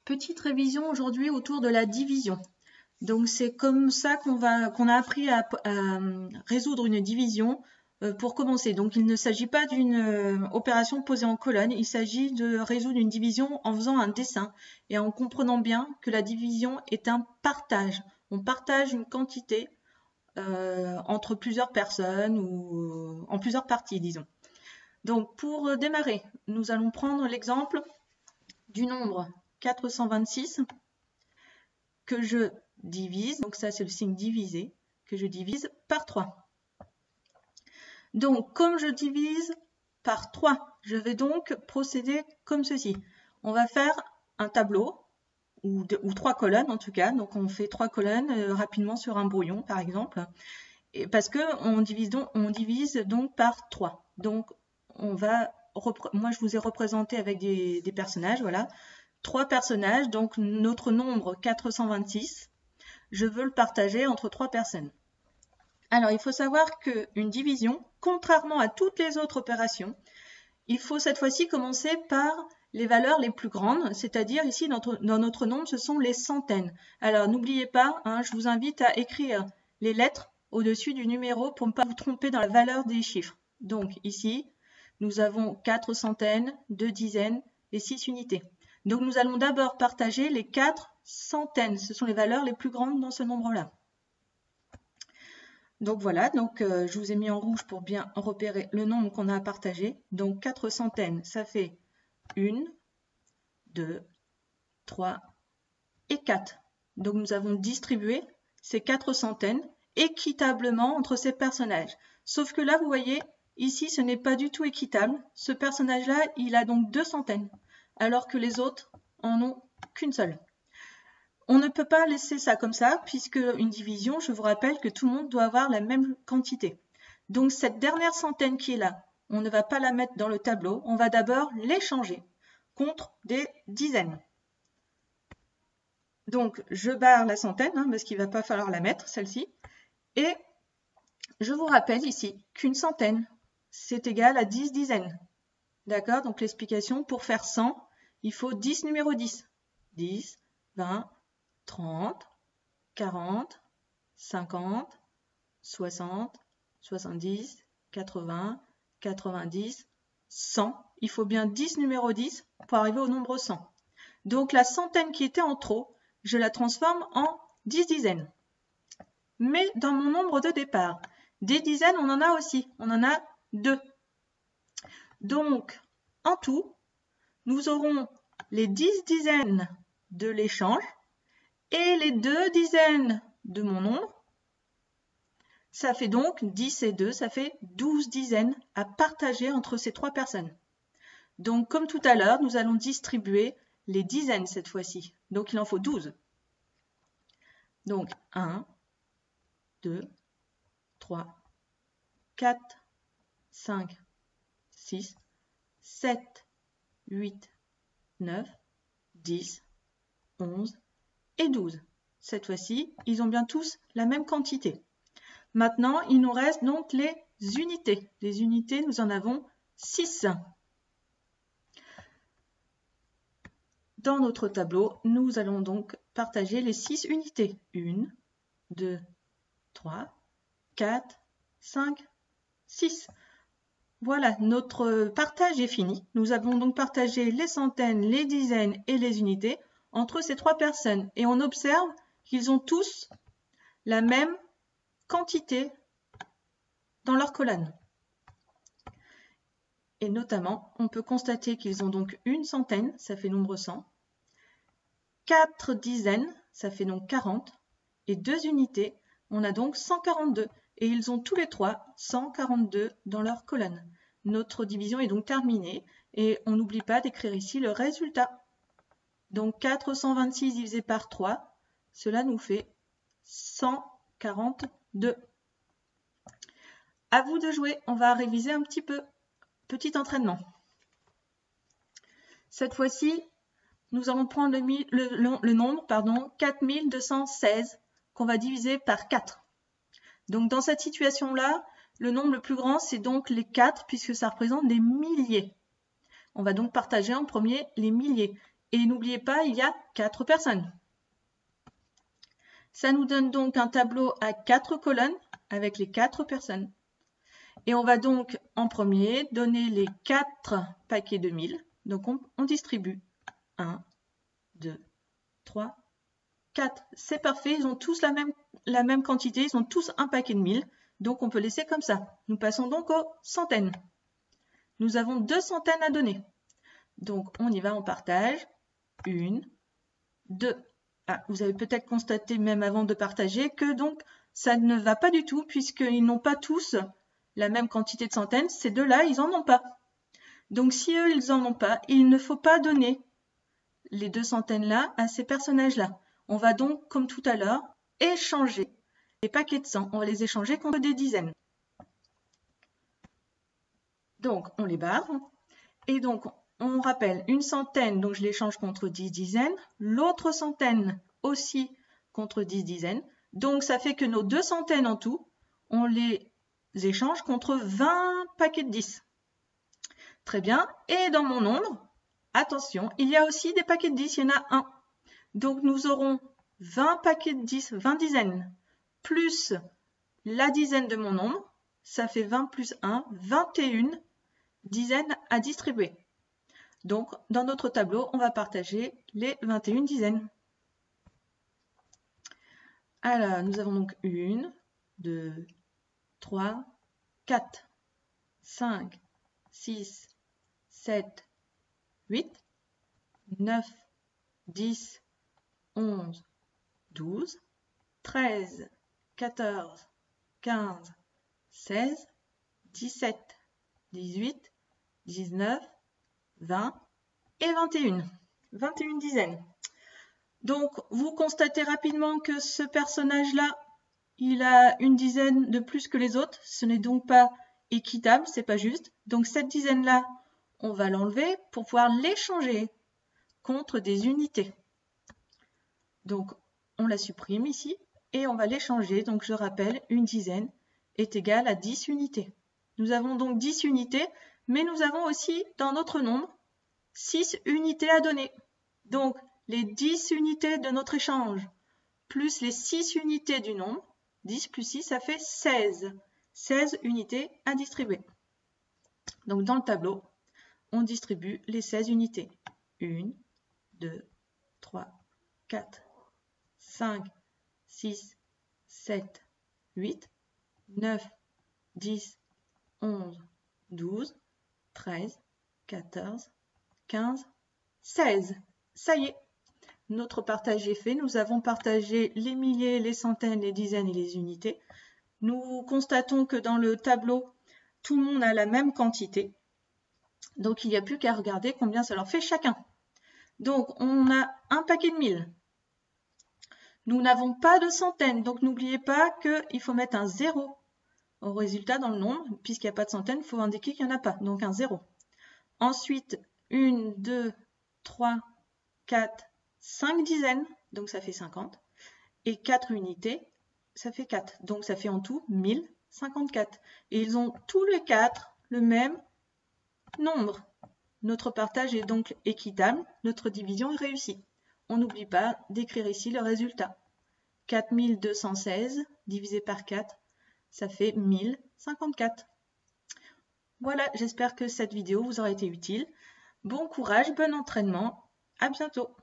Petite révision aujourd'hui autour de la division. Donc c'est comme ça qu'on a appris à résoudre une division pour commencer. Donc il ne s'agit pas d'une opération posée en colonne, il s'agit de résoudre une division en faisant un dessin et en comprenant bien que la division est un partage. On partage une quantité entre plusieurs personnes ou en plusieurs parties, disons. Donc pour démarrer, nous allons prendre l'exemple du nombre 426 que je divise, donc ça c'est le signe divisé, que je divise par 3. Donc comme je divise par 3, je vais donc procéder comme ceci. On va faire un tableau, ou 3 colonnes en tout cas, donc on fait 3 colonnes rapidement sur un brouillon par exemple, et parce qu'on divise donc par 3. Donc moi je vous ai représenté avec des personnages, voilà. 3 personnages, donc notre nombre 426, je veux le partager entre 3 personnes. Alors, il faut savoir qu'une division, contrairement à toutes les autres opérations, il faut cette fois-ci commencer par les valeurs les plus grandes, c'est-à-dire ici dans notre nombre, ce sont les centaines. Alors, n'oubliez pas, je vous invite à écrire les lettres au-dessus du numéro pour ne pas vous tromper dans la valeur des chiffres. Donc ici, nous avons 4 centaines, 2 dizaines et 6 unités. Donc nous allons d'abord partager les 4 centaines. Ce sont les valeurs les plus grandes dans ce nombre-là. Donc voilà, je vous ai mis en rouge pour bien repérer le nombre qu'on a à partager. Donc 4 centaines, ça fait 1, 2, 3 et 4. Donc nous avons distribué ces 4 centaines équitablement entre ces personnages. Sauf que là, vous voyez, ici, ce n'est pas du tout équitable. Ce personnage-là, il a donc 2 centaines. Alors que les autres en ont qu'une seule. On ne peut pas laisser ça comme ça, puisque une division, je vous rappelle que tout le monde doit avoir la même quantité. Donc cette dernière centaine qui est là, on ne va pas la mettre dans le tableau, on va d'abord l'échanger contre des dizaines. Donc je barre la centaine, parce qu'il ne va pas falloir la mettre, celle-ci, et je vous rappelle ici qu'une centaine, c'est égal à 10 dizaines. D'accord? Donc l'explication, pour faire 100, il faut 10 numéros 10. 10, 20, 30, 40, 50, 60, 70, 80, 90, 100. Il faut bien 10 numéros 10 pour arriver au nombre 100. Donc la centaine qui était en trop, je la transforme en 10 dizaines. Mais dans mon nombre de départ, des dizaines, on en a aussi. On en a 2. Donc, en tout, nous aurons les 10 dizaines de l'échange et les 2 dizaines de mon nombre. Ça fait donc 10 et 2, ça fait 12 dizaines à partager entre ces 3 personnes. Donc, comme tout à l'heure, nous allons distribuer les dizaines cette fois-ci. Donc, il en faut 12. Donc, 1, 2, 3, 4, 5, 6, 7, 8, 9, 10, 11 et 12. Cette fois-ci, ils ont bien tous la même quantité. Maintenant, il nous reste donc les unités. Les unités, nous en avons 6. Dans notre tableau, nous allons donc partager les 6 unités. 1, 2, 3, 4, 5, 6. Voilà, notre partage est fini. Nous avons donc partagé les centaines, les dizaines et les unités entre ces 3 personnes. Et on observe qu'ils ont tous la même quantité dans leur colonne. Et notamment, on peut constater qu'ils ont donc une centaine, ça fait nombre 100, 4 dizaines, ça fait donc 40, et 2 unités, on a donc 142. Et ils ont tous les 3 142 dans leur colonne. Notre division est donc terminée et on n'oublie pas d'écrire ici le résultat. Donc 426 divisé par 3, cela nous fait 142. À vous de jouer, on va réviser un petit peu. Petit entraînement. Cette fois-ci, nous allons prendre le nombre 4216 qu'on va diviser par 4. Donc dans cette situation-là, le nombre le plus grand, c'est donc les 4 puisque ça représente des milliers. On va donc partager en premier les milliers. Et n'oubliez pas, il y a 4 personnes. Ça nous donne donc un tableau à 4 colonnes avec les 4 personnes. Et on va donc en premier donner les 4 paquets de 1000. Donc on distribue 1, 2, 3, 4. C'est parfait, ils ont tous la même quantité, ils ont tous un paquet de 1000. Donc on peut laisser comme ça. Nous passons donc aux centaines. Nous avons 2 centaines à donner. Donc on y va, on partage. 1, 2. Ah, vous avez peut-être constaté même avant de partager que donc ça ne va pas du tout puisqu'ils n'ont pas tous la même quantité de centaines. Ces deux-là, ils n'en ont pas. Donc si eux, ils n'en ont pas, il ne faut pas donner les 2 centaines-là à ces personnages-là. On va donc, comme tout à l'heure, échanger les paquets de 100. On va les échanger contre des dizaines. Donc, on les barre. Et donc, on rappelle une centaine, donc je l'échange contre 10 dizaines. L'autre centaine aussi contre 10 dizaines. Donc, ça fait que nos 2 centaines en tout, on les échange contre 20 paquets de 10. Très bien. Et dans mon nombre, attention, il y a aussi des paquets de 10, il y en a un. Donc, nous aurons 20 paquets de 10, 20 dizaines, plus la dizaine de mon nombre. Ça fait 20 plus 1, 21 dizaines à distribuer. Donc, dans notre tableau, on va partager les 21 dizaines. Alors, nous avons donc 1, 2, 3, 4, 5, 6, 7, 8, 9, 10, 11, 12, 13, 14, 15, 16, 17, 18, 19, 20 et 21. 21 dizaines. Donc, vous constatez rapidement que ce personnage-là, il a une dizaine de plus que les autres. Ce n'est donc pas équitable, c'est pas juste. Donc, cette dizaine-là, on va l'enlever pour pouvoir l'échanger contre des unités. Donc, on la supprime ici et on va l'échanger. Donc, je rappelle, une dizaine est égale à 10 unités. Nous avons donc 10 unités, mais nous avons aussi, dans notre nombre, 6 unités à donner. Donc, les 10 unités de notre échange, plus les 6 unités du nombre, 10 plus 6, ça fait 16. 16 unités à distribuer. Donc, dans le tableau, on distribue les 16 unités. 1, 2, 3, 4, 5, 6, 7, 8, 9, 10, 11, 12, 13, 14, 15, 16. Ça y est, notre partage est fait. Nous avons partagé les milliers, les centaines, les dizaines et les unités. Nous constatons que dans le tableau, tout le monde a la même quantité. Donc, il n'y a plus qu'à regarder combien ça leur fait chacun. Donc, on a un paquet de 1000. Nous n'avons pas de centaines, donc n'oubliez pas qu'il faut mettre un 0 au résultat dans le nombre. Puisqu'il n'y a pas de centaines, il faut indiquer qu'il n'y en a pas, donc un 0. Ensuite, 1, 2, 3, 4, 5 dizaines, donc ça fait 50. Et 4 unités, ça fait 4. Donc ça fait en tout 1054. Et ils ont tous les 4 le même nombre. Notre partage est donc équitable, notre division est réussie. On n'oublie pas d'écrire ici le résultat. 4216 divisé par 4, ça fait 1054. Voilà, j'espère que cette vidéo vous aura été utile. Bon courage, bon entraînement, à bientôt.